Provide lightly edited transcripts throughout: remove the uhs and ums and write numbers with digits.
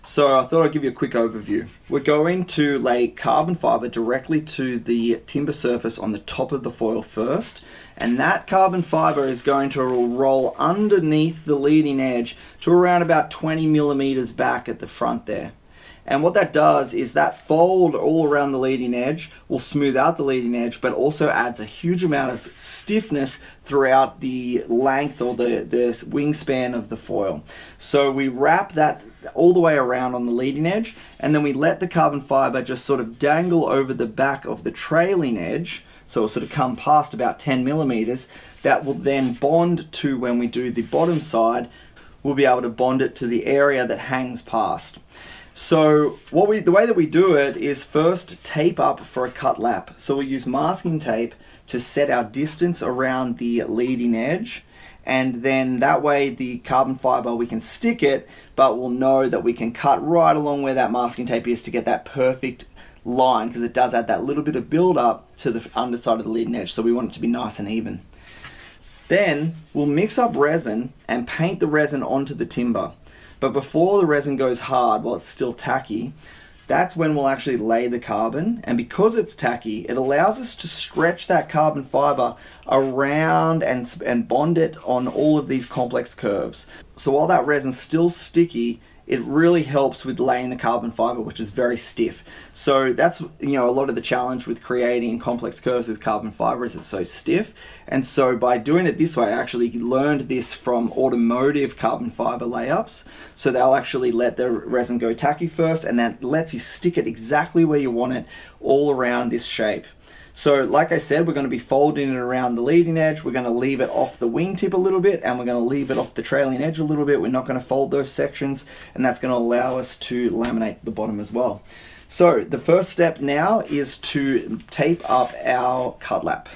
So I thought I'd give you a quick overview. We're going to lay carbon fiber directly to the timber surface on the top of the foil first, and that carbon fiber is going to roll underneath the leading edge to around about 20 millimeters back at the front there. And what that does is that fold all around the leading edge will smooth out the leading edge, but also adds a huge amount of stiffness throughout the length or the wingspan of the foil. So we wrap that all the way around on the leading edge, and then we let the carbon fiber just sort of dangle over the back of the trailing edge, so it'll sort of come past about 10 millimeters. That will then bond to, when we do the bottom side, we'll be able to bond it to the area that hangs past. So the way that we do it is first tape up for a cut lap. So we'll use masking tape to set our distance around the leading edge, and then that way the carbon fiber, we can stick it, but we'll know that we can cut right along where that masking tape is to get that perfect line, because it does add that little bit of build up to the underside of the leading edge, so we want it to be nice and even. Then we'll mix up resin and paint the resin onto the timber. But before the resin goes hard, while it's still tacky, that's when we'll actually lay the carbon. And because it's tacky, it allows us to stretch that carbon fiber around and bond it on all of these complex curves. So while that resin's still sticky, it really helps with laying the carbon fiber, which is very stiff. So that's, a lot of the challenge with creating complex curves with carbon fiber is it's so stiff. And so by doing it this way, I actually learned this from automotive carbon fiber layups. So they'll actually let the resin go tacky first, and that lets you stick it exactly where you want it all around this shape. So like I said, we're going to be folding it around the leading edge. We're going to leave it off the wingtip a little bit, and we're going to leave it off the trailing edge a little bit. We're not going to fold those sections, and that's going to allow us to laminate the bottom as well. So the first step now is to tape up our cut lap.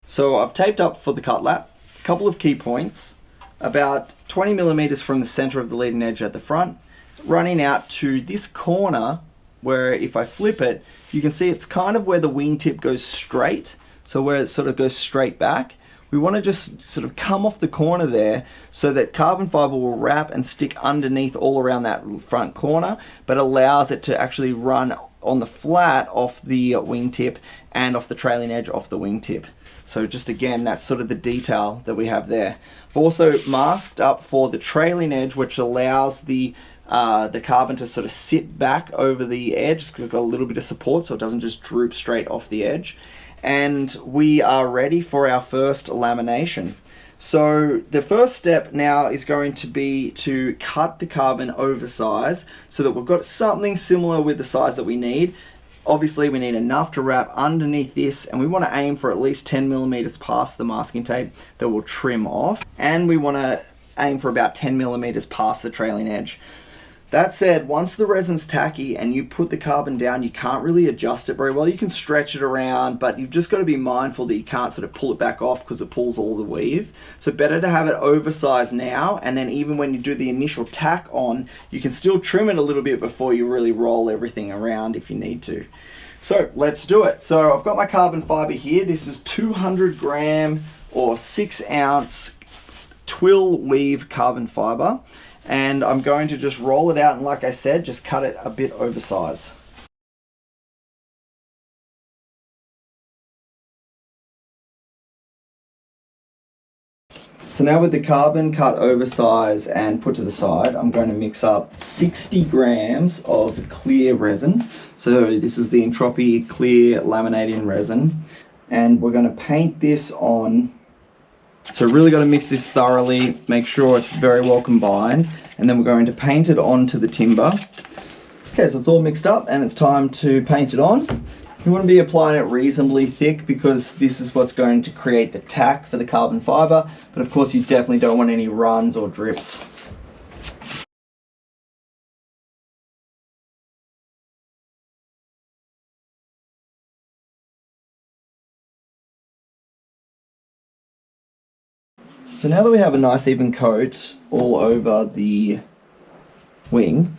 So I've taped up for the cut lap. A couple of key points: about 20 millimeters from the center of the leading edge at the front, running out to this corner where if I flip it, you can see it's kind of where the wingtip goes straight. So where it sort of goes straight back. We want to just sort of come off the corner there so that carbon fiber will wrap and stick underneath all around that front corner, but allows it to actually run on the flat off the wingtip and off the trailing edge off the wingtip. So just again, that's sort of the detail that we have there. I've also masked up for the trailing edge, which allows the carbon to sort of sit back over the edge. It's got a little bit of support so it doesn't just droop straight off the edge. And we are ready for our first lamination. So the first step now is going to be to cut the carbon oversize so that we've got something similar with the size that we need. Obviously we need enough to wrap underneath this, and we want to aim for at least 10 millimeters past the masking tape that will trim off, and we want to aim for about 10 millimeters past the trailing edge. That said, once the resin's tacky and you put the carbon down, you can't really adjust it very well. You can stretch it around, but you've just got to be mindful that you can't sort of pull it back off because it pulls all the weave. So better to have it oversized now, and then even when you do the initial tack on, you can still trim it a little bit before you really roll everything around if you need to. So let's do it. So I've got my carbon fiber here. This is 200 gram or 6 ounce twill weave carbon fiber. And I'm going to just roll it out, and like I said, just cut it a bit oversize. So now with the carbon cut oversize and put to the side, I'm going to mix up 60 grams of clear resin. So this is the Entropy clear laminating resin, and we're going to paint this on. So really got to mix this thoroughly, make sure it's very well combined, and then we're going to paint it onto the timber. Okay, so it's all mixed up and it's time to paint it on. You want to be applying it reasonably thick because this is what's going to create the tack for the carbon fiber, but of course you definitely don't want any runs or drips. So now that we have a nice even coat all over the wing,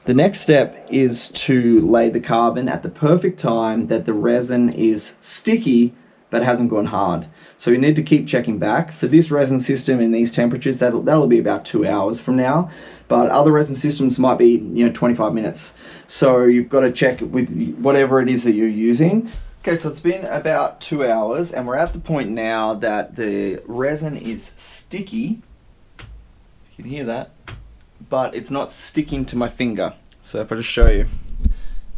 The next step is to lay the carbon at the perfect time that the resin is sticky but hasn't gone hard. So you need to keep checking back. For this resin system in these temperatures, that'll be about 2 hours from now. But other resin systems might be 25 minutes. So you've got to check with whatever it is that you're using. Okay, so it's been about 2 hours and we're at the point now that the resin is sticky. You can hear that, but it's not sticking to my finger. So if I just show you,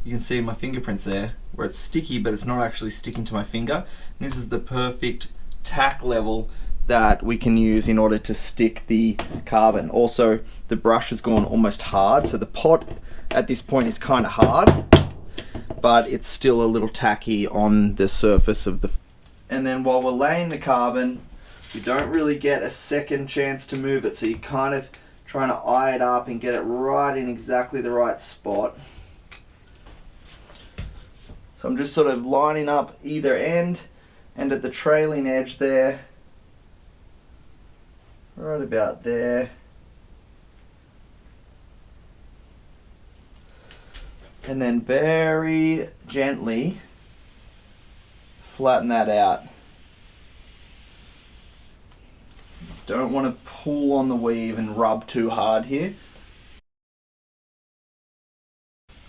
you can see my fingerprints there where it's sticky, but it's not actually sticking to my finger. And this is the perfect tack level that we can use in order to stick the carbon. Also, the brush has gone almost hard, so the pot at this point is kind of hard, but it's still a little tacky on the surface of the. And then while we're laying the carbon, you don't really get a second chance to move it, so you're kind of trying to eye it up and get it right in exactly the right spot. So I'm just sort of lining up either end, and at the trailing edge there, right about there. And then very gently flatten that out. Don't want to pull on the weave and rub too hard here.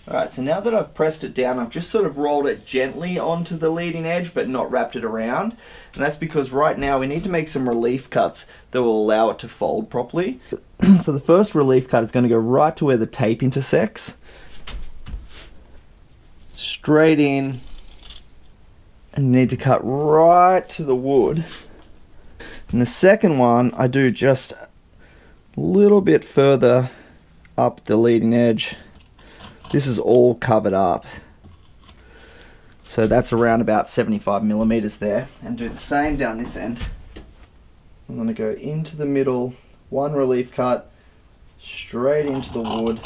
Alright, so now that I've pressed it down, I've just sort of rolled it gently onto the leading edge but not wrapped it around. And that's because right now we need to make some relief cuts that will allow it to fold properly. So the first relief cut is going to go right to where the tape intersects. Straight in. And you need to cut right to the wood. And the second one I do just a little bit further up the leading edge. This is all covered up. So that's around about 75 millimeters there. And do the same down this end. I'm going to go into the middle, one relief cut, straight into the wood,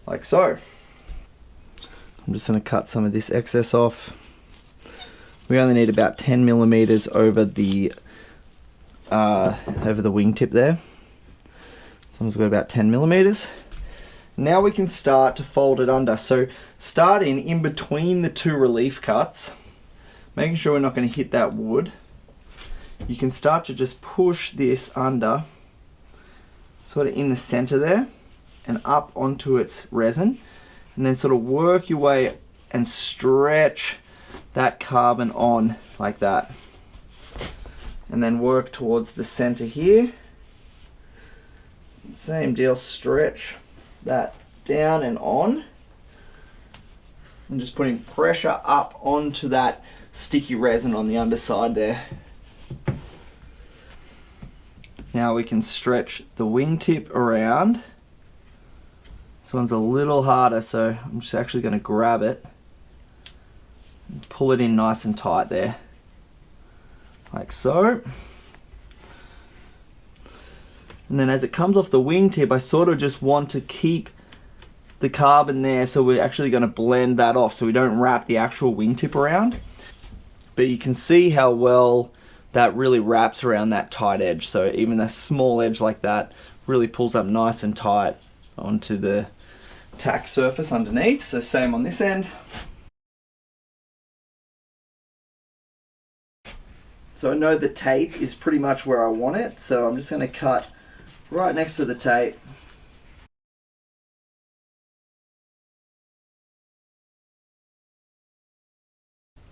like so. I'm just going to cut some of this excess off. We only need about 10 millimeters over the wingtip there. So I've got about 10 millimeters. Now we can start to fold it under. So starting in between the two relief cuts, making sure we're not going to hit that wood, you can start to just push this under, sort of in the center there, and up onto its resin, and then sort of work your way and stretch that carbon on like that. And then work towards the center here. Same deal, stretch that down and on, and just putting pressure up onto that sticky resin on the underside there. Now we can stretch the wingtip around. This one's a little harder, so I'm just actually going to grab it and pull it in nice and tight there, like so. And then as it comes off the wingtip, I sort of just want to keep the carbon there, so we're actually going to blend that off so we don't wrap the actual wingtip around. But you can see how well that really wraps around that tight edge. So even a small edge like that really pulls up nice and tight onto the tack surface underneath. So same on this end. So I know the tape is pretty much where I want it, so I'm just going to cut right next to the tape.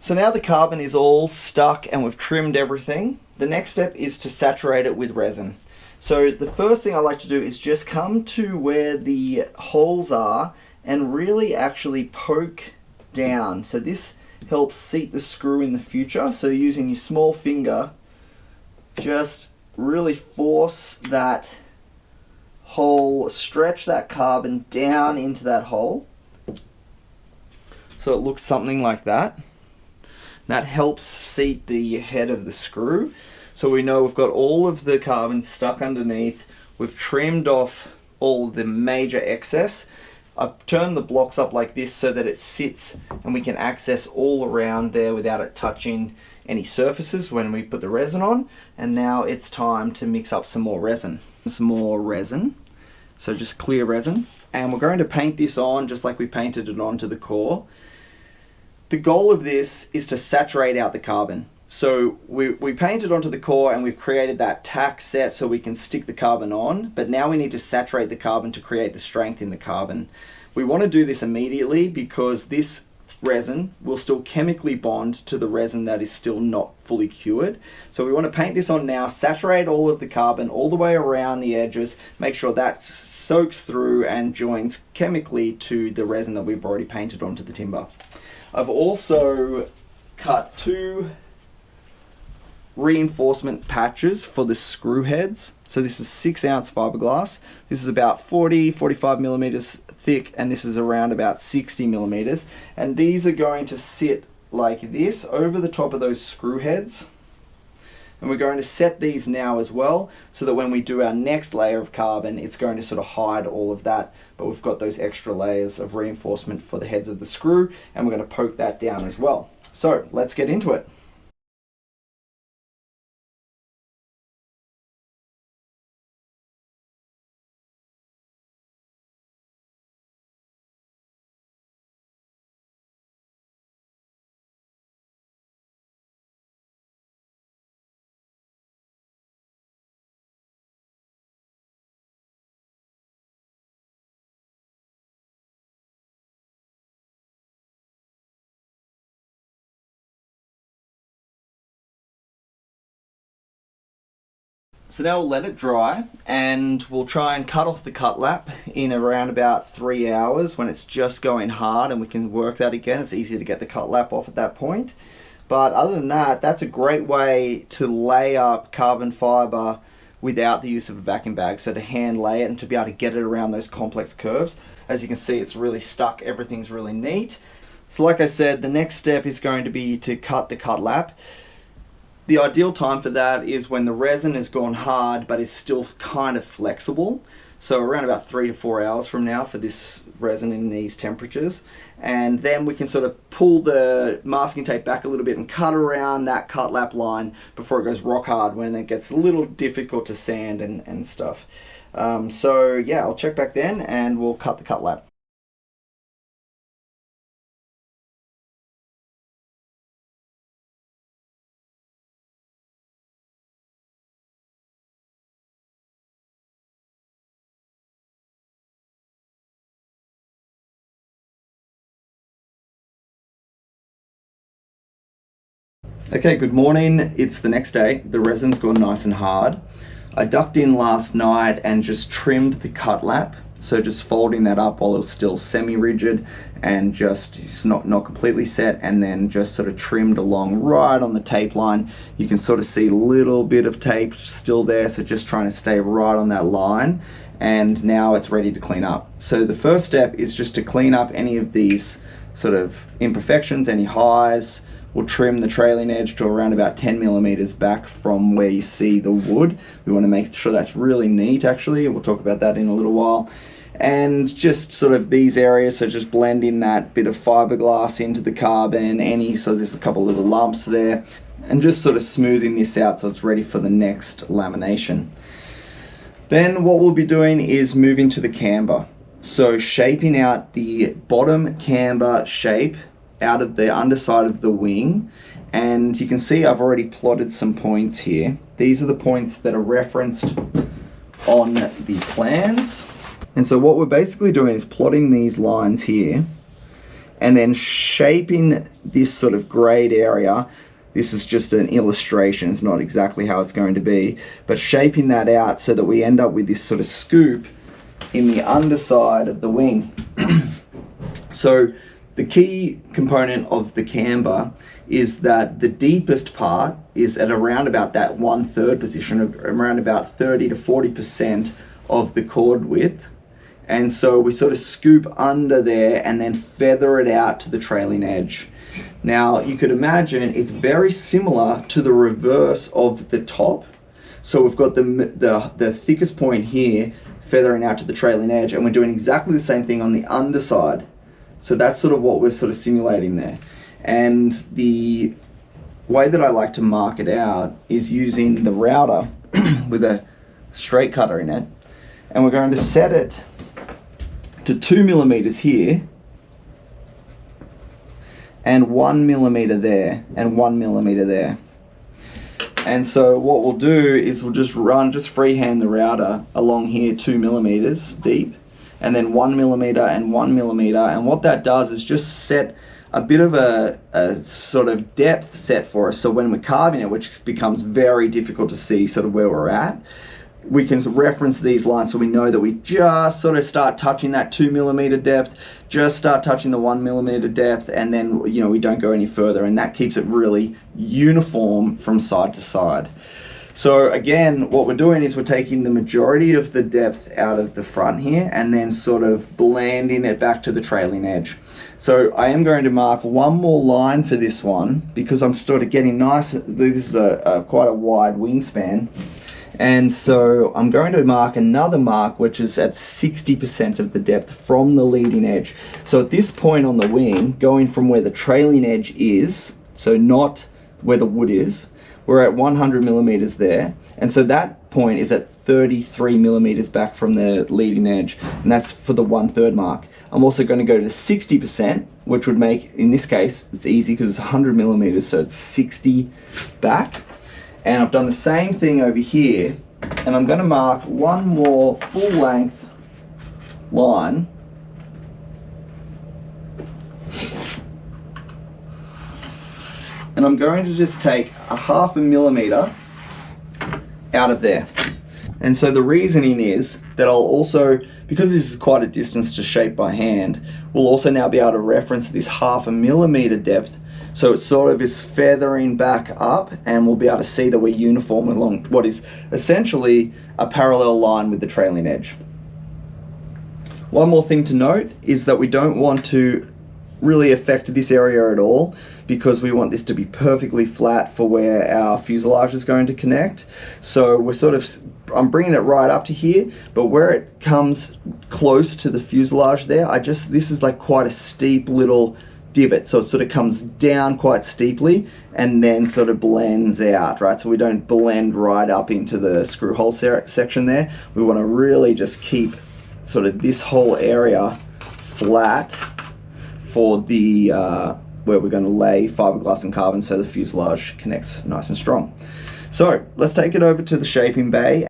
So now the carbon is all stuck and we've trimmed everything. The next step is to saturate it with resin. So the first thing I like to do is just come to where the holes are and really actually poke down. So this helps seat the screw in the future. So using your small finger, just really force that hole, stretch that carbon down into that hole so it looks something like that. That helps seat the head of the screw, so we know we've got all of the carbon stuck underneath. We've trimmed off all the major excess. I've turned the blocks up like this so that it sits and we can access all around there without it touching any surfaces when we put the resin on. And now it's time to mix up some more resin. So just clear resin. and we're going to paint this on just like we painted it onto the core. The goal of this is to saturate out the carbon. So we painted onto the core and we've created that tack set so we can stick the carbon on, but now we need to saturate the carbon to create the strength in the carbon. We want to do this immediately because this resin will still chemically bond to the resin that is still not fully cured. So we want to paint this on now, saturate all of the carbon all the way around the edges, make sure that soaks through and joins chemically to the resin that we've already painted onto the timber. I've also cut 2 reinforcement patches for the screw heads. So this is 6-ounce fiberglass. This is about 45 millimeters thick, and this is around about 60 millimeters. And these are going to sit like this over the top of those screw heads. And we're going to set these now as well, so that when we do our next layer of carbon, it's going to sort of hide all of that. But we've got those extra layers of reinforcement for the heads of the screw, and we're going to poke that down as well. So let's get into it. So now we'll let it dry, and we'll try and cut off the cut lap in around about 3 hours when it's just going hard, and we can work that again. It's easy to get the cut lap off at that point. But other than that, that's a great way to lay up carbon fiber without the use of a vacuum bag. So to hand lay it and to be able to get it around those complex curves. As you can see, it's really stuck, everything's really neat. So like I said, the next step is going to be to cut the cut lap. The ideal time for that is when the resin has gone hard but is still kind of flexible. So around about 3 to 4 hours from now for this resin in these temperatures. And then we can sort of pull the masking tape back a little bit and cut around that cut lap line before it goes rock hard, when it gets a little difficult to sand and stuff. So yeah, I'll check back then and we'll cut the cut lap. Okay, good morning. It's the next day. The resin's gone nice and hard. I ducked in last night and just trimmed the cut lap. So just folding that up while it was still semi-rigid and just it's not completely set, and then just sort of trimmed along right on the tape line. You can sort of see a little bit of tape still there, so just trying to stay right on that line. And now it's ready to clean up. So the first step is just to clean up any of these sort of imperfections, any highs. We'll trim the trailing edge to around about 10 millimeters back from where you see the wood. We want to make sure that's really neat, actually. We'll talk about that in a little while. And just sort of these areas, so just blending that bit of fiberglass into the carbon, so there's a couple little lumps there, and just sort of smoothing this out so it's ready for the next lamination. Then what we'll be doing is moving to the camber. So shaping out the bottom camber shape out of the underside of the wing, and you can see I've already plotted some points here. These are the points that are referenced on the plans, and so what we're basically doing is plotting these lines here and then shaping this sort of grayed area. This is just an illustration, it's not exactly how it's going to be, but shaping that out so that we end up with this sort of scoop in the underside of the wing. So the key component of the camber is that the deepest part is at around about that 1/3 position, of around about 30 to 40% of the chord width. And so we sort of scoop under there and then feather it out to the trailing edge. Now you could imagine it's very similar to the reverse of the top. So we've got the thickest point here feathering out to the trailing edge, and we're doing exactly the same thing on the underside. So that's sort of what we're sort of simulating there. And the way that I like to mark it out is using the router with a straight cutter in it. And we're going to set it to 2 millimeters here, and 1 millimeter there, and 1 millimeter there. And so what we'll do is we'll just freehand the router along here 2 millimeters deep, and then 1 millimeter and 1 millimeter. And what that does is just set a bit of a sort of depth set for us. So when we're carving it, which becomes very difficult to see sort of where we're at, we can reference these lines so we know that we just sort of start touching that 2 millimeter depth, just start touching the 1 millimeter depth, and then, you know, we don't go any further, and that keeps it really uniform from side to side. So again, what we're doing is we're taking the majority of the depth out of the front here and then sort of blending it back to the trailing edge. So I am going to mark one more line for this one because I'm sort of getting nice. This is quite a wide wingspan. And so I'm going to mark another mark which is at 60% of the depth from the leading edge. So at this point on the wing, going from where the trailing edge is, so not where the wood is, we're at 100 millimeters there. And so that point is at 33 millimeters back from the leading edge. And that's for the 1/3 mark. I'm also going to go to 60%, which would make, in this case, it's easy because it's 100 millimeters, so it's 60 back. And I've done the same thing over here, and I'm going to mark one more full length line. And I'm going to just take a 1/2 millimeter out of there. And so the reasoning is that I'll also, because this is quite a distance to shape by hand, we'll also now be able to reference this 1/2 millimeter depth. So it sort of is feathering back up, and we'll be able to see that we're uniform along what is essentially a parallel line with the trailing edge. One more thing to note is that we don't want to really affect this area at all, because we want this to be perfectly flat for where our fuselage is going to connect. So we're sort of, I'm bringing it right up to here, but where it comes close to the fuselage there, this is like quite a steep little divot, so it sort of comes down quite steeply and then sort of blends out, right? So we don't blend right up into the screw hole section there. We want to really just keep sort of this whole area flat for the where we're going to lay fiberglass and carbon so the fuselage connects nice and strong. So let's take it over to the shaping bay.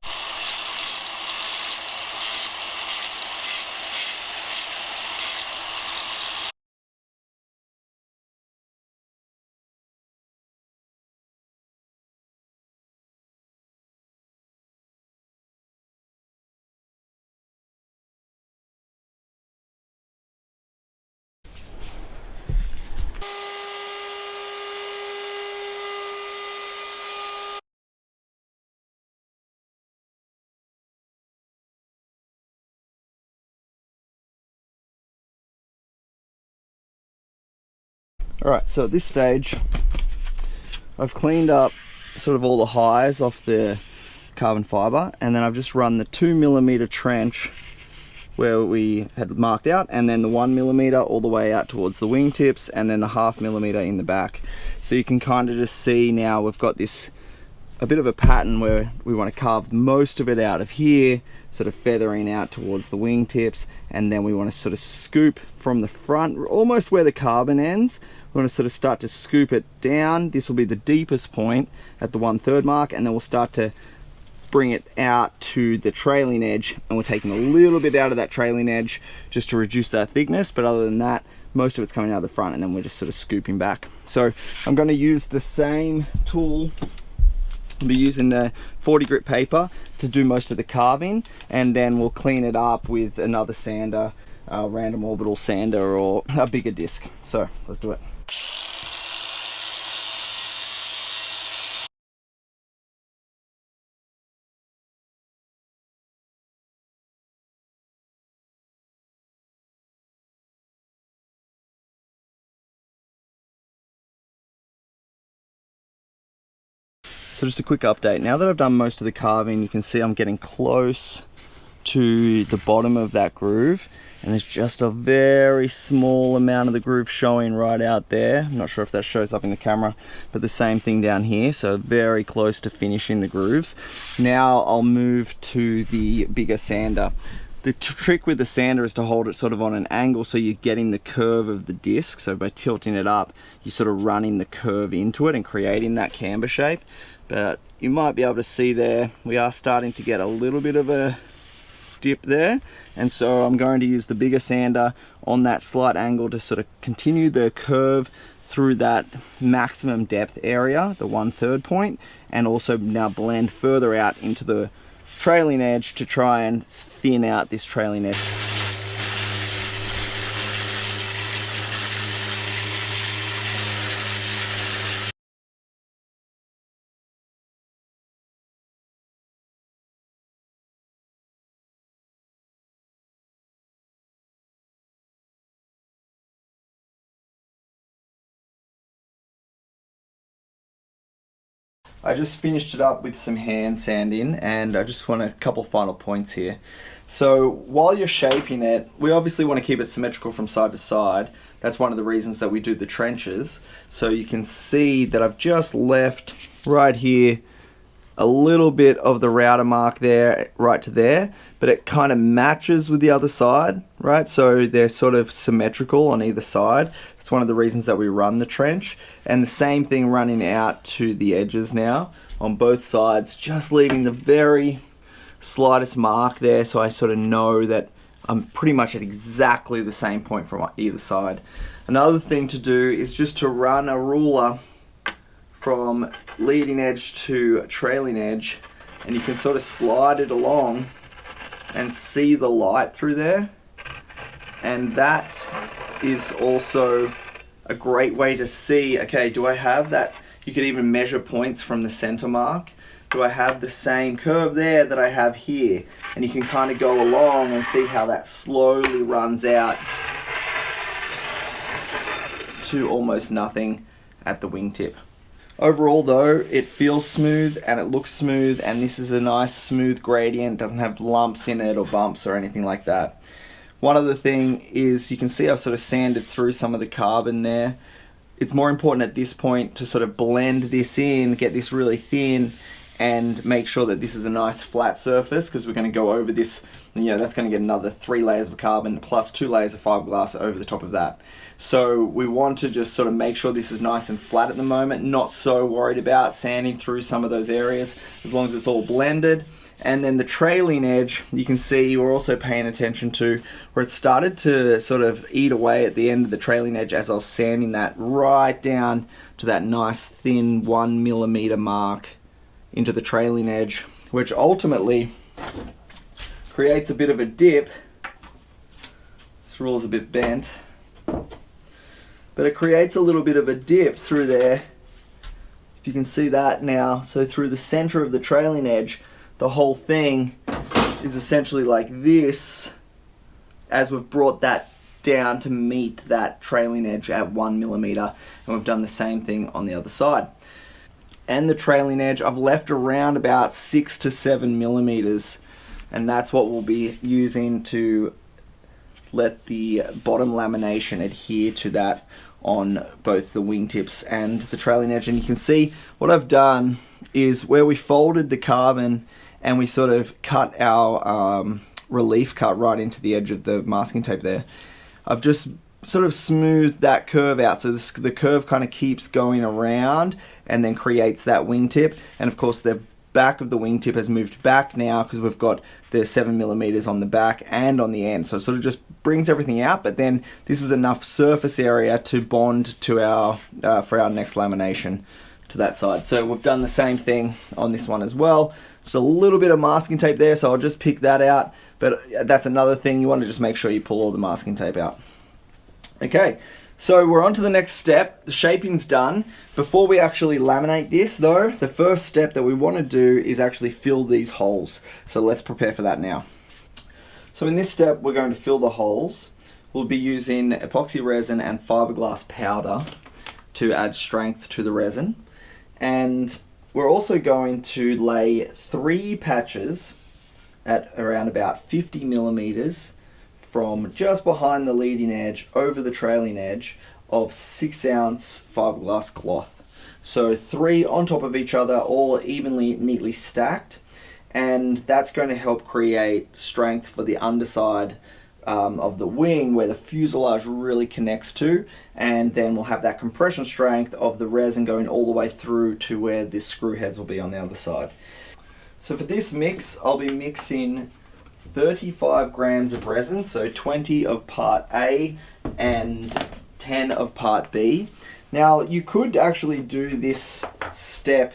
Alright, so at this stage I've cleaned up sort of all the highs off the carbon fibre, and then I've just run the 2 millimeter trench where we had marked out, and then the 1 millimeter all the way out towards the wingtips, and then the 1/2 millimeter in the back. So you can kind of just see now we've got this a bit of a pattern where we want to carve most of it out of here, sort of feathering out towards the wingtips, and then we want to sort of scoop from the front, almost where the carbon ends. We want to sort of start to scoop it down. This will be the deepest point at the 1/3 mark, and then we'll start to bring it out to the trailing edge, and we're taking a little bit out of that trailing edge just to reduce that thickness, but other than that, most of it's coming out of the front, and then we're just sort of scooping back. So I'm going to use the same tool. I'll be using the 40 grit paper to do most of the carving, and then we'll clean it up with another sander, a random orbital sander or a bigger disc. So let's do it. So just a quick update. Now that I've done most of the carving, you can see I'm getting close to the bottom of that groove, and there's just a very small amount of the groove showing right out there. I'm not sure if that shows up in the camera, but the same thing down here, so very close to finishing the grooves. Now I'll move to the bigger sander. The trick with the sander is to hold it sort of on an angle so you're getting the curve of the disc. So by tilting it up, you're sort of running the curve into it and creating that camber shape. But you might be able to see there, we are starting to get a little bit of a dip there. And so I'm going to use the bigger sander on that slight angle to sort of continue the curve through that maximum depth area, the 1/3 point, and also now blend further out into the trailing edge to try and thin out this trailing edge. I just finished it up with some hand sanding, and I just want a couple final points here. So while you're shaping it, we obviously want to keep it symmetrical from side to side. That's one of the reasons that we do the trenches. So you can see that I've just left right here a little bit of the router mark there, right to there, but it kind of matches with the other side, right? So they're sort of symmetrical on either side. That's one of the reasons that we run the trench. And the same thing running out to the edges now on both sides, just leaving the very slightest mark there so I sort of know that I'm pretty much at exactly the same point from either side. Another thing to do is just to run a ruler from leading edge to trailing edge, and you can sort of slide it along and see the light through there. And that is also a great way to see, okay, do I have that? You could even measure points from the center mark. Do I have the same curve there that I have here? And you can kind of go along and see how that slowly runs out to almost nothing at the wingtip. Overall though, it feels smooth and it looks smooth, and this is a nice smooth gradient, doesn't have lumps in it or bumps or anything like that. One other thing is you can see I've sort of sanded through some of the carbon there. It's more important at this point to sort of blend this in, get this really thin, and make sure that this is a nice flat surface, because we're going to go over this, you know, that's going to get another 3 layers of carbon plus 2 layers of fiberglass over the top of that. So we want to just sort of make sure this is nice and flat at the moment, not so worried about sanding through some of those areas, as long as it's all blended. And then the trailing edge, you can see we're also paying attention to where it started to sort of eat away at the end of the trailing edge as I was sanding that right down to that nice thin 1 millimeter mark into the trailing edge, which ultimately creates a bit of a dip. This rule's a bit bent, but it creates a little bit of a dip through there. If you can see that now, so through the center of the trailing edge, the whole thing is essentially like this, as we've brought that down to meet that trailing edge at 1 millimeter, and we've done the same thing on the other side. And the trailing edge I've left around about 6 to 7 millimeters, and that's what we'll be using to let the bottom lamination adhere to that on both the wingtips and the trailing edge. And you can see what I've done is where we folded the carbon and we sort of cut our relief cut right into the edge of the masking tape there, I've just sort of smoothed that curve out, so the curve kind of keeps going around and then creates that wingtip. And of course the back of the wingtip has moved back now because we've got the 7 millimeters on the back and on the end, so it sort of just brings everything out. But then this is enough surface area to bond to our for our next lamination to that side. So we've done the same thing on this one as well. Just a little bit of masking tape there, so I'll just pick that out. But that's another thing, you want to just make sure you pull all the masking tape out. Okay, so we're on to the next step. The shaping's done. Before we actually laminate this though, the first step that we want to do is actually fill these holes. So let's prepare for that now. So in this step, we're going to fill the holes. We'll be using epoxy resin and fiberglass powder to add strength to the resin. And we're also going to lay 3 patches at around about 50 millimeters from just behind the leading edge over the trailing edge of 6-ounce fiberglass cloth. So 3 on top of each other, all evenly, neatly stacked. and that's going to help create strength for the underside of the wing where the fuselage really connects to, and then we'll have that compression strength of the resin going all the way through to where the screw heads will be on the other side. So for this mix, I'll be mixing 35 grams of resin, so 20 of part A and 10 of part B. Now you could actually do this step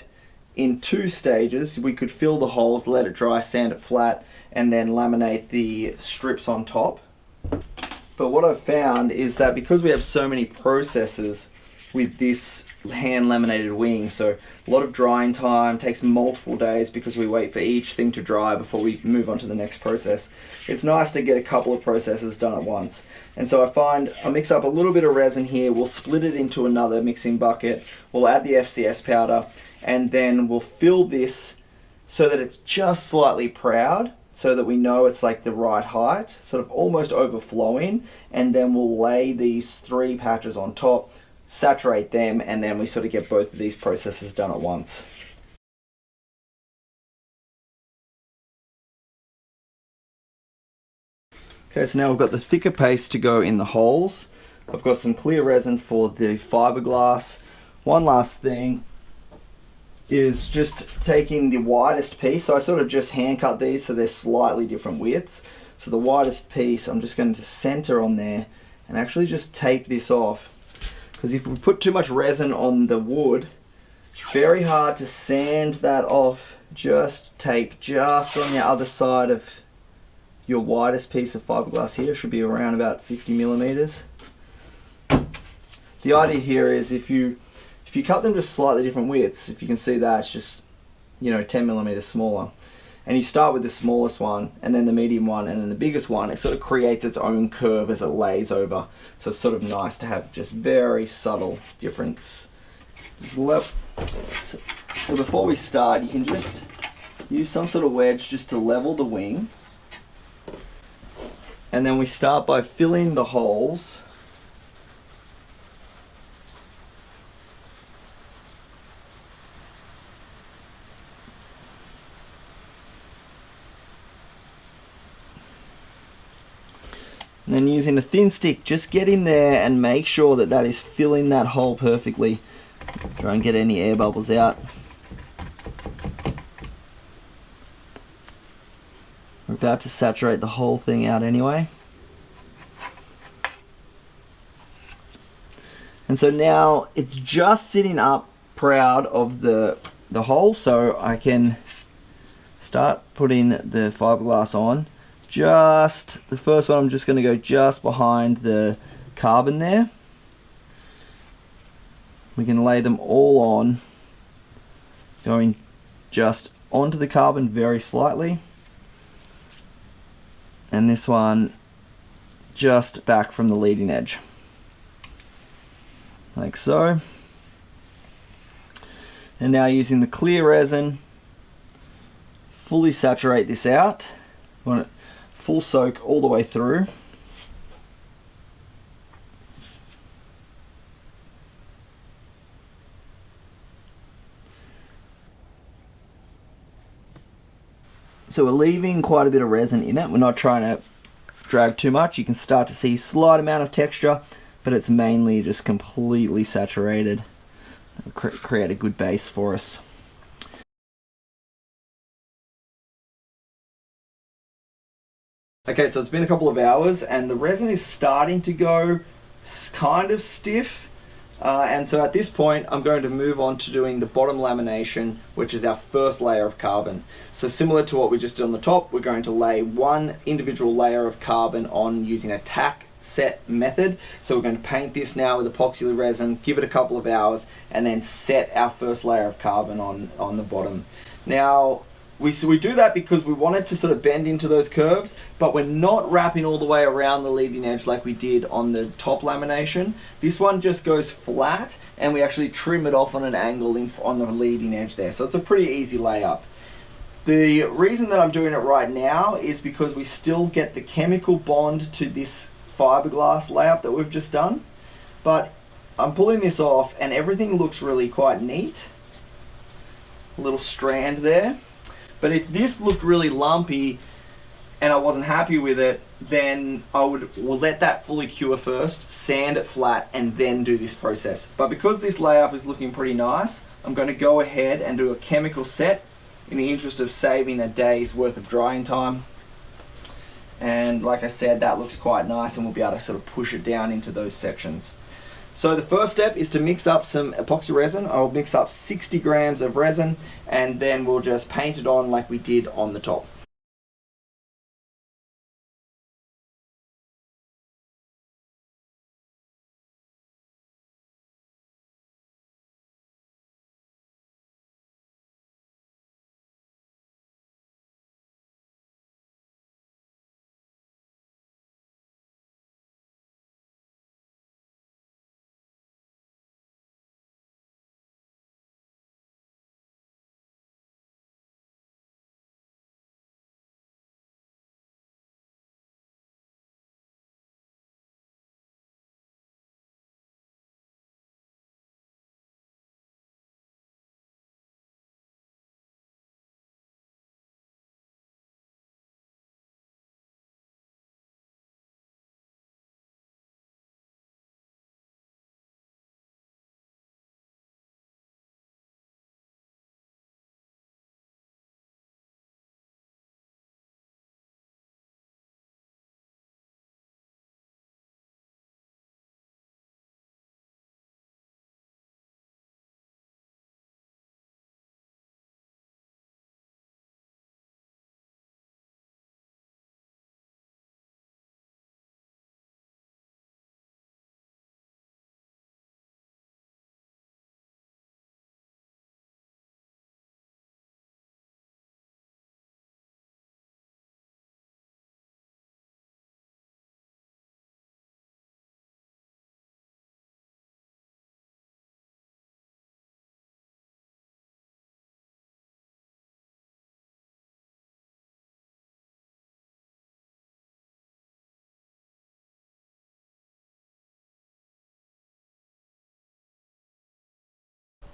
in 2 stages. We could fill the holes, let it dry, sand it flat, and then laminate the strips on top. But what I've found is that because we have so many processes with this hand laminated wing, so a lot of drying time, takes multiple days because we wait for each thing to dry before we move on to the next process. It's nice to get a couple of processes done at once. And so I find I mix up a little bit of resin here, we'll split it into another mixing bucket, we'll add the FCS powder, and then we'll fill this so that it's just slightly proud, so that we know it's like the right height, sort of almost overflowing, and then we'll lay these 3 patches on top, saturate them, and then we sort of get both of these processes done at once. Okay, so now we've got the thicker paste to go in the holes. I've got some clear resin for the fiberglass. One last thing is just taking the widest piece. So I sort of just hand cut these so they're slightly different widths. So the widest piece I'm just going to center on there and actually just tape this off. Because if we put too much resin on the wood, it's very hard to sand that off. Just tape just on the other side of your widest piece of fiberglass here. It should be around about 50 millimeters. The idea here is if you cut them just slightly different widths, if you can see that, it's just, you know, 10 millimeters smaller. And you start with the smallest one, and then the medium one, and then the biggest one. It sort of creates its own curve as it lays over. So it's sort of nice to have just very subtle difference. So before we start, you can just use some sort of wedge just to level the wing. And then we start by filling the holes. And then using a thin stick, just get in there and make sure that that is filling that hole perfectly. Try and get any air bubbles out. We're about to saturate the whole thing out anyway. And so now it's just sitting up proud of the hole, so I can start putting the fiberglass on. Just the first one, I'm just going to go just behind the carbon there. We can lay them all on, going just onto the carbon very slightly, and this one just back from the leading edge, like so. And now using the clear resin, fully saturate this out. We want it full soak all the way through. So we're leaving quite a bit of resin in it. We're not trying to drag too much. You can start to see a slight amount of texture, but it's mainly just completely saturated. It'll create a good base for us. Okay, so it's been a couple of hours and the resin is starting to go kind of stiff. And so at this point, I'm going to move on to doing the bottom lamination, which is our first layer of carbon. So similar to what we just did on the top, we're going to lay one individual layer of carbon on using a tack set method. So we're going to paint this now with epoxy resin, give it a couple of hours, and then set our first layer of carbon on the bottom. Now, we do that because we want it to sort of bend into those curves, but we're not wrapping all the way around the leading edge like we did on the top lamination. This one just goes flat, and we actually trim it off on an angle on the leading edge there. So it's a pretty easy layup. The reason that I'm doing it right now is because we still get the chemical bond to this fiberglass layup that we've just done. But I'm pulling this off and everything looks really quite neat. A little strand there. But if this looked really lumpy and I wasn't happy with it, then we'll let that fully cure first, sand it flat, and then do this process. But because this layup is looking pretty nice, I'm going to go ahead and do a chemical set in the interest of saving a day's worth of drying time. And like I said, that looks quite nice, and we'll be able to sort of push it down into those sections. So the first step is to mix up some epoxy resin. I'll mix up 60 grams of resin, and then we'll just paint it on like we did on the top.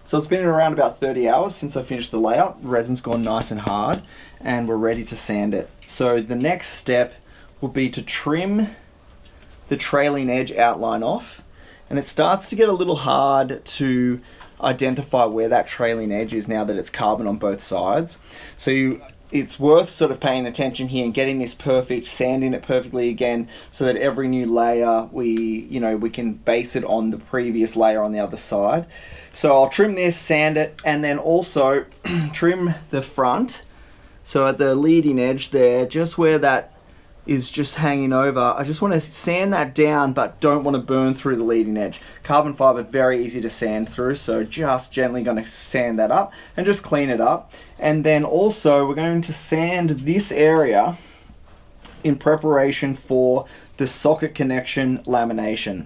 So it's been around about 30 hours since I finished the layup. Resin's gone nice and hard, and we're ready to sand it. So the next step will be to trim the trailing edge outline off, and it starts to get a little hard to identify where that trailing edge is now that it's carbon on both sides. So it's worth sort of paying attention here and getting this perfect, sanding it perfectly again, so that every new layer we can base it on the previous layer on the other side. So I'll trim this, sand it, and then also trim the front. So at the leading edge there, just where that is just hanging over, I just want to sand that down, but don't want to burn through the leading edge. Carbon fiber, very easy to sand through, so just gently going to sand that up and just clean it up. And then also we're going to sand this area in preparation for the socket connection lamination.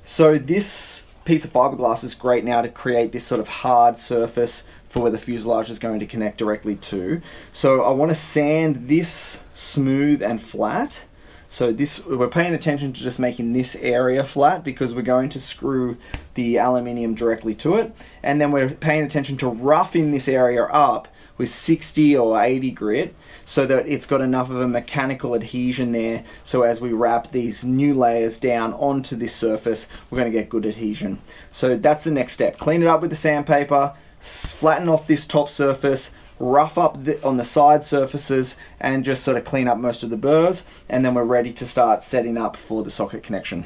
So this piece of fiberglass is great now to create this sort of hard surface for where the fuselage is going to connect directly to. So I want to sand this smooth and flat. So this, we're paying attention to just making this area flat because we're going to screw the aluminium directly to it. And then we're paying attention to roughing this area up with 60 or 80 grit so that it's got enough of a mechanical adhesion there, so as we wrap these new layers down onto this surface, we're going to get good adhesion. So that's the next step. Clean it up with the sandpaper, flatten off this top surface, rough up on the side surfaces, and just sort of clean up most of the burrs, and then we're ready to start setting up for the socket connection.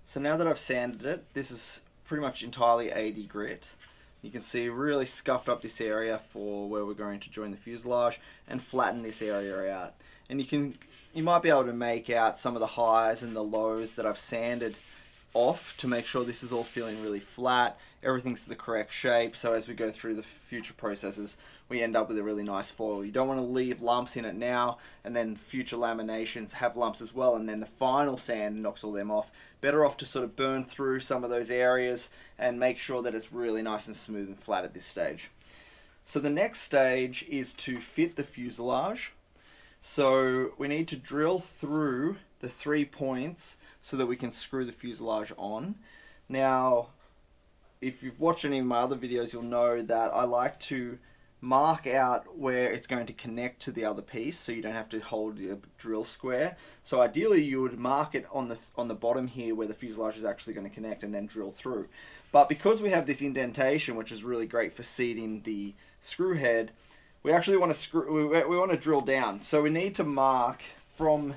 So now that I've sanded it, this is pretty much entirely 80 grit. You can see really scuffed up this area for where we're going to join the fuselage and flatten this area out. And you might be able to make out some of the highs and the lows that I've sanded off to make sure this is all feeling really flat, everything's the correct shape, so as we go through the future processes we end up with a really nice foil. You don't want to leave lumps in it now and then future laminations have lumps as well, and then the final sand knocks all them off. Better off to sort of burn through some of those areas and make sure that it's really nice and smooth and flat at this stage. So the next stage is to fit the fuselage. So we need to drill through the 3 points so that we can screw the fuselage on. Now, if you've watched any of my other videos, you'll know that I like to mark out where it's going to connect to the other piece so you don't have to hold your drill square. So ideally you would mark it on the bottom here where the fuselage is actually going to connect and then drill through. But because we have this indentation, which is really great for seating the screw head, we actually want to we want to drill down. So we need to mark from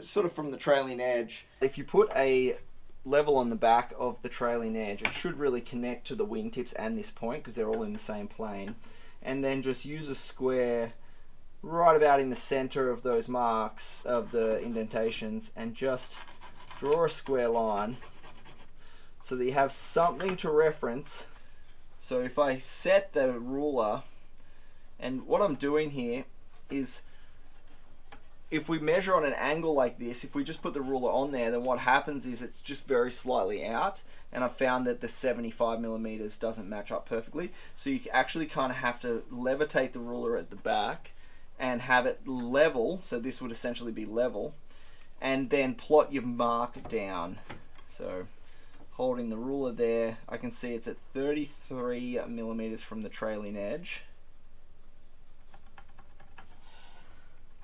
sort of from the trailing edge. If you put a level on the back of the trailing edge, it should really connect to the wingtips and this point because they're all in the same plane. And then just use a square right about in the center of those marks of the indentations and just draw a square line so that you have something to reference. So if I set the ruler, and what I'm doing here is, if we measure on an angle like this, if we just put the ruler on there, then what happens is it's just very slightly out, and I've found that the 75 millimeters doesn't match up perfectly. So you actually kind of have to levitate the ruler at the back and have it level, so this would essentially be level, and then plot your mark down. So holding the ruler there, I can see it's at 33 millimeters from the trailing edge.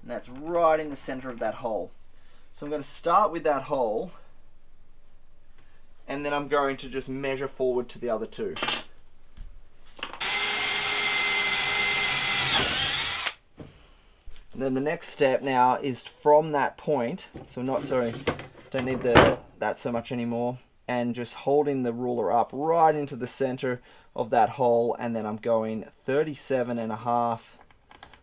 And that's right in the center of that hole. So I'm going to start with that hole, and then I'm going to just measure forward to the other two. And then the next step now is from that point, so don't need that so much anymore, and just holding the ruler up right into the center of that hole, and then I'm going 37.5.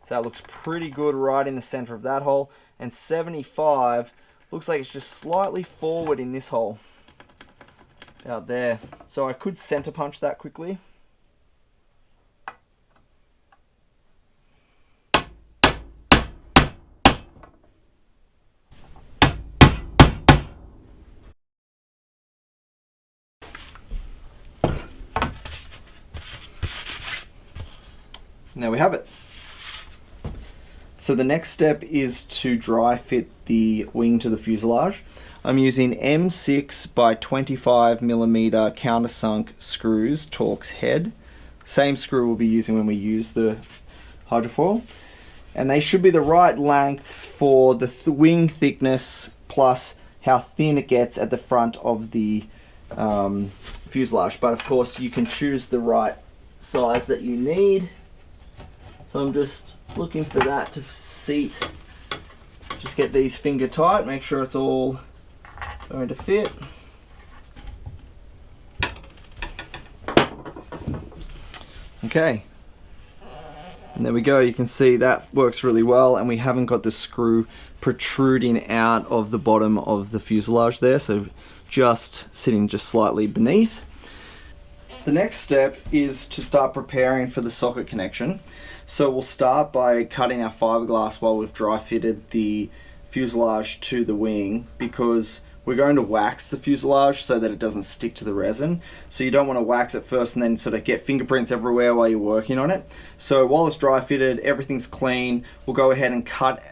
So that looks pretty good right in the center of that hole. And 75 looks like it's just slightly forward in this hole. Out there. So I could center punch that quickly. And there we have it. So the next step is to dry fit the wing to the fuselage. I'm using M6 by 25 millimeter countersunk screws, Torx head. Same screw we'll be using when we use the hydrofoil. And they should be the right length for the wing thickness plus how thin it gets at the front of the fuselage. But of course you can choose the right size that you need. So I'm just looking for that to seat. Just get these finger tight, make sure it's all going to fit. Okay, and there we go. You can see that works really well, and we haven't got the screw protruding out of the bottom of the fuselage there, so just sitting just slightly beneath. The next step is to start preparing for the socket connection. So we'll start by cutting our fiberglass while we've dry fitted the fuselage to the wing, because we're going to wax the fuselage so that it doesn't stick to the resin. So you don't want to wax it first and then sort of get fingerprints everywhere while you're working on it. So while it's dry fitted, everything's clean, we'll go ahead and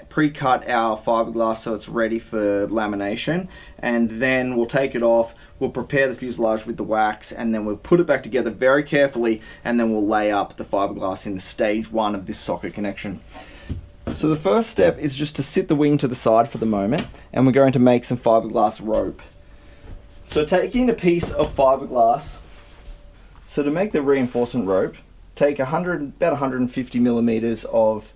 pre-cut our fiberglass so it's ready for lamination, and then we'll take it off. We'll prepare the fuselage with the wax, and then we'll put it back together very carefully, and then we'll lay up the fiberglass in stage 1 of this socket connection. So the first step is just to sit the wing to the side for the moment, and we're going to make some fiberglass rope. So taking a piece of fiberglass, so to make the reinforcement rope, take about 150 millimeters of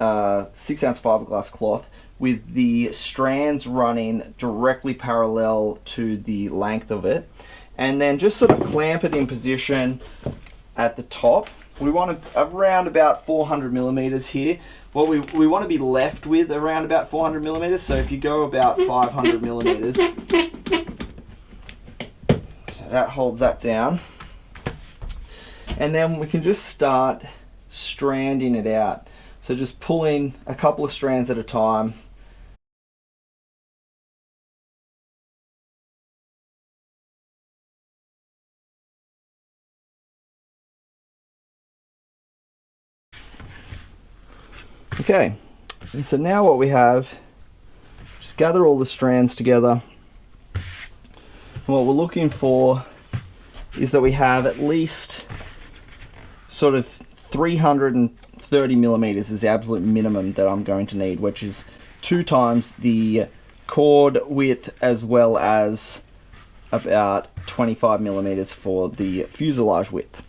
6-ounce fiberglass cloth, with the strands running directly parallel to the length of it, and then just sort of clamp it in position at the top. We want to around about 400 millimeters here. What we want to be left with around about 400 millimeters. So if you go about 500 millimeters, so that holds that down. And then we can just start stranding it out. So just pulling a couple of strands at a time. Okay, and so now what we have, just gather all the strands together. And what we're looking for is that we have at least sort of 330 millimeters is the absolute minimum that I'm going to need, which is 2 times the cord width as well as about 25 millimeters for the fuselage width.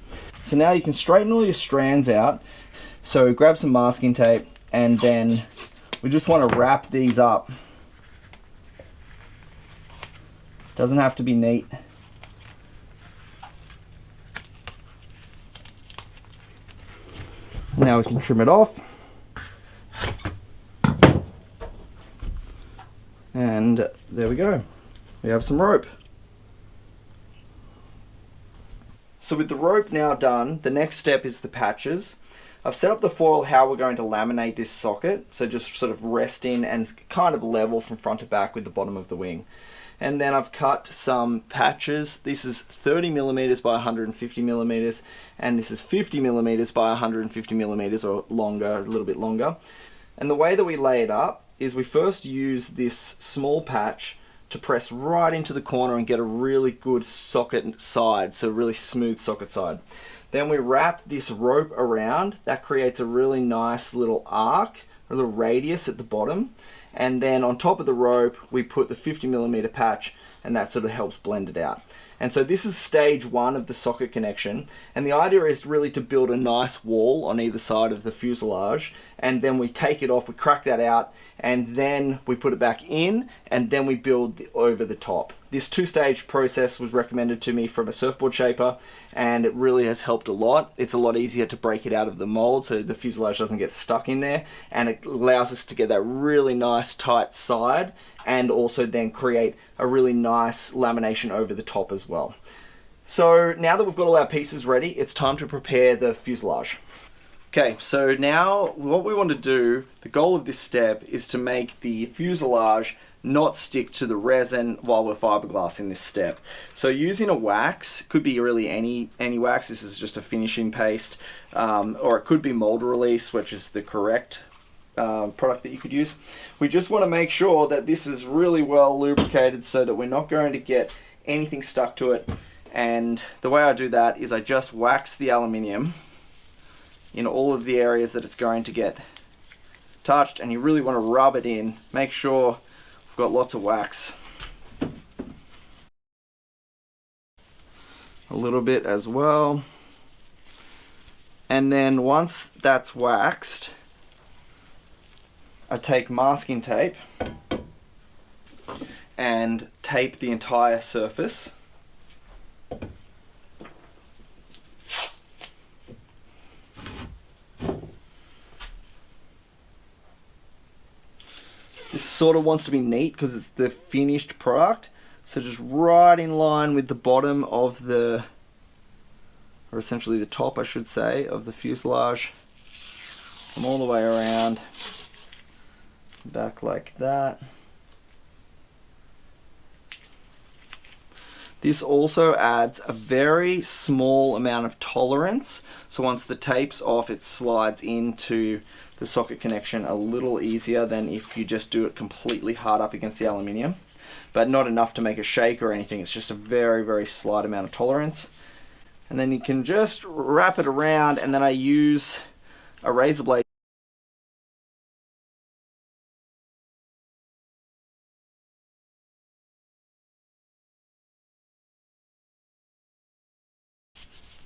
So now you can straighten all your strands out. So grab some masking tape, and then we just want to wrap these up. Doesn't have to be neat. Now we can trim it off. And there we go. We have some rope. So with the rope now done, the next step is the patches. I've set up the foil how we're going to laminate this socket, so just sort of resting and kind of level from front to back with the bottom of the wing. And then I've cut some patches. This is 30 millimeters by 150 millimeters, and this is 50 millimeters by 150 millimeters, or longer, a little bit longer. And the way that we lay it up is we first use this small patch to press right into the corner and get a really good socket side, so really smooth socket side. Then we wrap this rope around. That creates a really nice little arc, a little radius at the bottom. And then on top of the rope, we put the 50 millimeter patch, and that sort of helps blend it out. And so this is stage 1 of the socket connection. And the idea is really to build a nice wall on either side of the fuselage. And then we take it off, we crack that out, and then we put it back in, and then we build over the top. This 2-stage process was recommended to me from a surfboard shaper, and it really has helped a lot. It's a lot easier to break it out of the mold so the fuselage doesn't get stuck in there, and it allows us to get that really nice tight side, and also then create a really nice lamination over the top as well. So now that we've got all our pieces ready, it's time to prepare the fuselage. Okay, so now what we want to do, the goal of this step is to make the fuselage not stick to the resin while we're fiberglassing this step. So using a wax, could be really any wax, this is just a finishing paste, or it could be mold release, which is the correct product that you could use. We just want to make sure that this is really well lubricated so that we're not going to get anything stuck to it. And the way I do that is I just wax the aluminium in all of the areas that it's going to get touched, and you really want to rub it in. Make sure we've got lots of wax. A little bit as well. And then once that's waxed, I take masking tape and tape the entire surface. This sort of wants to be neat because it's the finished product. So just right in line with the bottom of the, or essentially the top I should say, of the fuselage. Come all the way around, back like that. This also adds a very small amount of tolerance. So once the tape's off, it slides into the socket connection a little easier than if you just do it completely hard up against the aluminium. But not enough to make a shake or anything. It's just a very, very slight amount of tolerance. And then you can just wrap it around, and then I use a razor blade.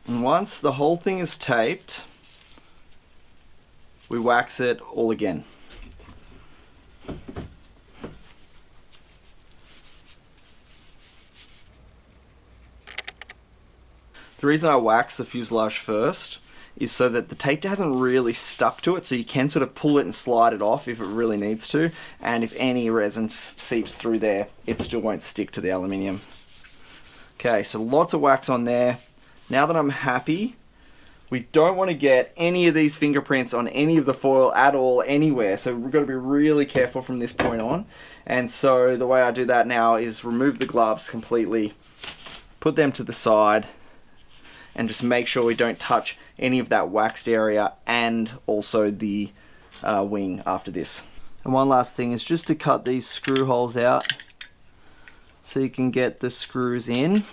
And once the whole thing is taped, we wax it all again. The reason I wax the fuselage first is so that the tape hasn't really stuck to it, so you can sort of pull it and slide it off if it really needs to, and if any resin seeps through there, it still won't stick to the aluminium. Okay, so lots of wax on there. Now that I'm happy, we don't want to get any of these fingerprints on any of the foil at all, anywhere, so we've got to be really careful from this point on. And so the way I do that now is remove the gloves completely, put them to the side, and just make sure we don't touch any of that waxed area and also the wing after this. And one last thing is just to cut these screw holes out so you can get the screws in.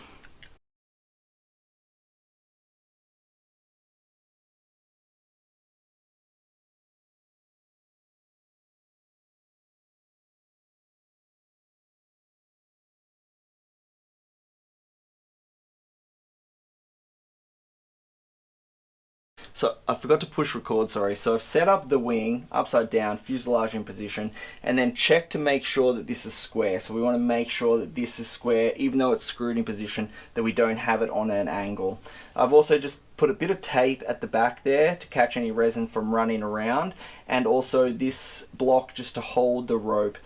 So I forgot to push record, sorry. So I've set up the wing upside down, fuselage in position, and then check to make sure that this is square. So we want to make sure that this is square, even though it's screwed in position, that we don't have it on an angle. I've also just put a bit of tape at the back there to catch any resin from running around, and also this block just to hold the rope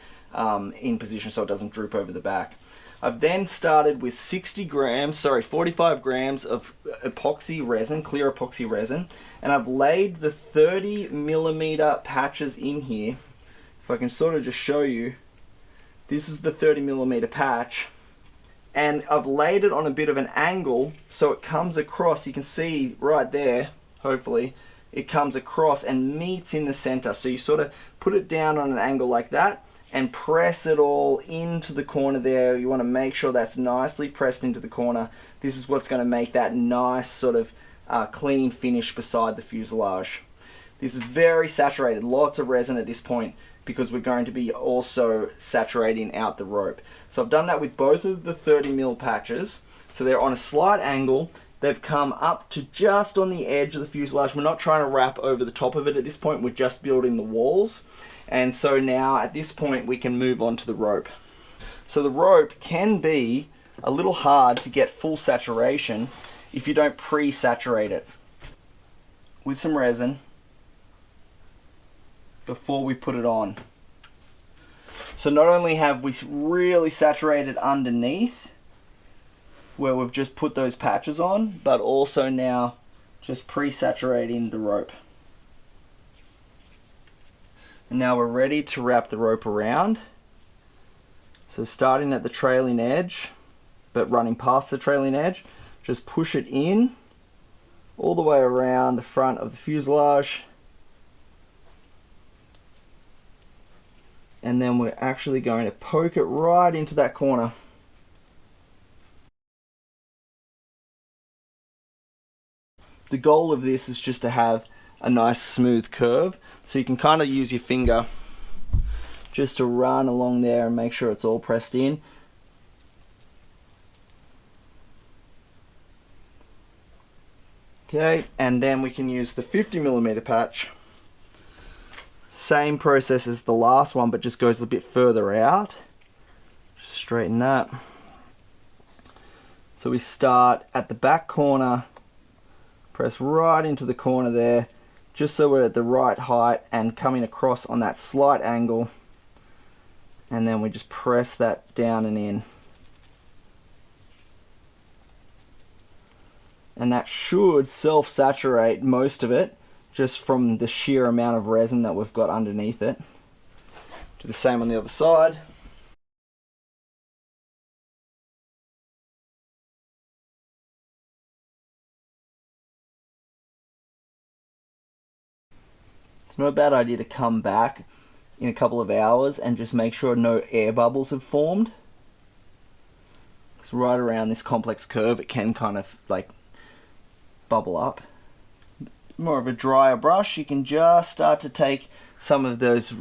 in position so it doesn't droop over the back. I've then started with 45 grams of epoxy resin, clear epoxy resin, and I've laid the 30mm patches in here. If I can sort of just show you, this is the 30mm patch, and I've laid it on a bit of an angle so it comes across. You can see right there, hopefully, it comes across and meets in the center. So you sort of put it down on an angle like that and press it all into the corner there. You want to make sure that's nicely pressed into the corner. This is what's going to make that nice sort of clean finish beside the fuselage. This is very saturated, lots of resin at this point because we're going to be also saturating out the rope. So I've done that with both of the 30mm patches. So they're on a slight angle. They've come up to just on the edge of the fuselage. We're not trying to wrap over the top of it at this point. We're just building the walls. And so now at this point we can move on to the rope. So the rope can be a little hard to get full saturation if you don't pre-saturate it with some resin before we put it on. So not only have we really saturated underneath where we've just put those patches on, but also now just pre-saturating the rope. And now we're ready to wrap the rope around. So starting at the trailing edge, but running past the trailing edge, just push it in all the way around the front of the fuselage. And then we're actually going to poke it right into that corner. The goal of this is just to have a nice smooth curve, so you can kind of use your finger just to run along there and make sure it's all pressed in. Okay, and then we can use the 50mm patch. Same process as the last one, but just goes a bit further out. Just straighten that. So we start at the back corner, press right into the corner there, just so we're at the right height and coming across on that slight angle, and then we just press that down and in. And that should self-saturate most of it just from the sheer amount of resin that we've got underneath it. Do the same on the other side. It's not a bad idea to come back in a couple of hours and just make sure no air bubbles have formed. Because right around this complex curve it can kind of like bubble up. More of a drier brush, you can just start to take some of those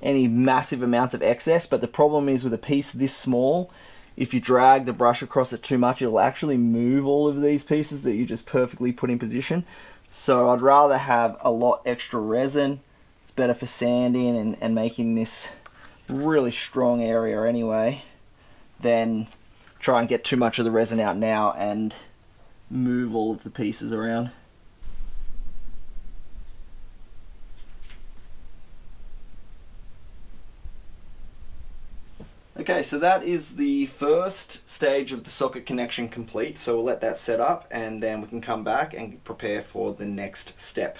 any massive amounts of excess, but the problem is with a piece this small, if you drag the brush across it too much, it'll actually move all of these pieces that you just perfectly put in position. So I'd rather have a lot extra resin. It's better for sanding and making this really strong area anyway, than try and get too much of the resin out now and move all of the pieces around. Okay, so that is the first stage of the socket connection complete. So we'll let that set up and then we can come back and prepare for the next step.